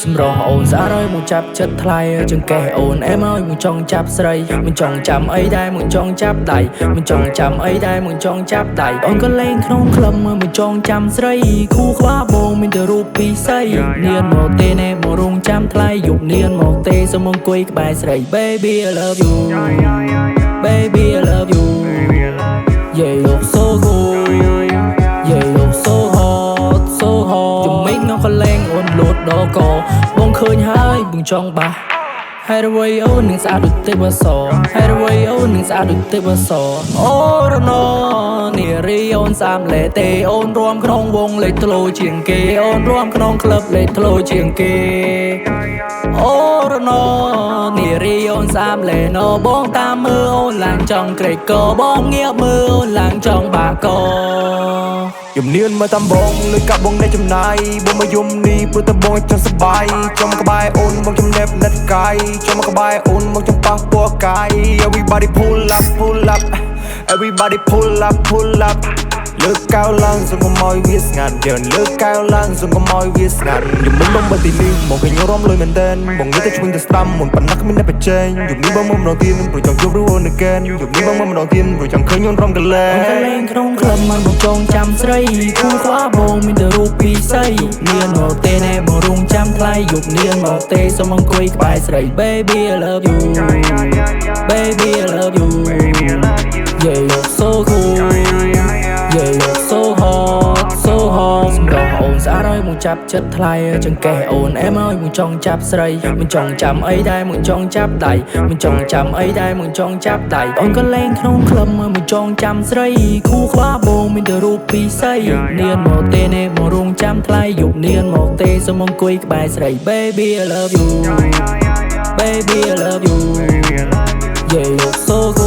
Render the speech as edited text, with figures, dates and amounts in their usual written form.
សម្រស់អូនស្អាតហើយមកចាប់ចិត្តថ្លៃចង្កេះអូនអែមហើយមកចង់ចាប់ស្រីមិនចង់ចាំអីដែរមកចង់ចាប់ដៃមិនចង់ចាំអីដែរមកចង់ចាប់ដៃអូនក៏លេងក្នុងក្លឹបមកចង់ចាំស្រីគូក្បាលបងមានតែរូបពីស័យនៀនមកទេណែមករងចាំថ្លៃយប់នៀនមកទេសុំអង្គុយក្បែរស្រី Baby I love you Baby I love you Yeah you're so good Yeah you're so hot so hot ជំមិញងក៏លេងអូនលូតដល់កបងឃើញហើយបងចង់បាហេតុអ្វីអូននឹងស្អាតដូចទេពអប្សរហេតុអ្វីអូននឹងស្អាតដូចទេពអប្សរអូរណូនារីអូនសាមលេទេអូនរួមក្នុងវងលេខធ្លោជាងគេអូនរួមក្នុងក្លឹបលេខធ្លោជាងគេអូរណូនារីអូនសាមលេណូបងតាមមើលអូនឡើងចង់ក្រេកកបងងាកមើលអូនឡើងចង់បាកយំនៀនមកតាមបងលុយកាប់បងអ្នកចំណាយបងមកយំនេះព្រោះតែបងចង់សប្បាយចង់មកក្បែរអូនមកចំណេបណាត់កាយចង់មកក្បែរអូនមកចំប៉ះពោះកាយ Everybody pull up pull up Everybody pull up pull up លើកកៅឡើងសង្គមឲ្យវាស្ងាត់យើងលើកកៅឡើងសង្គមឲ្យវាស្ងាត់យំមិនបងបើទីនេះមកឃើញរំលុយមែនតែនបងនិយាយតែឈ្មោះតែស្ដាំមុនប៉ុណ្ណឹងគ្មានតែបច្ចេកយំនេះបងមកម្ដងទៀតព្រោះចង់ជួបអូននៅកែនយំនេះបងមកម្ដងទៀតព្រោះចង់ឃើញអូនរំកលែងលេងក្នុងក្លឹបមកចង់ចាំស្រីគូក្បាលបងមានតែរូបពីស័យនៀនមកទេណែមករងចាំថ្លៃយប់នៀនមកទេសុំអង្គុយក្បែរស្រី Baby I love you Baby I love you Yeah you're so cool Yeah you're so hot so hot សម្រស់អូនស្អាតហើយមកចាប់ចិត្តថ្លៃចង្កេះអូនអែមហើយមកចង់ចាប់ស្រីមិនចង់ចាំអីដែរមកចង់ចាប់ដៃមិនចង់ចាំអីដែរមកចង់ចាប់ដៃអូនក៏លេងក្នុងក្លឹបមកចង់ចាំស្រីគូក្បាលបងមានតែរូបពីស័យនៀនមកទេណែមករងចាំថ្លៃយប់នៀនមកទេសុំអង្គុយក្បែរស្រី Baby I love you Baby I love you Yeah you're so good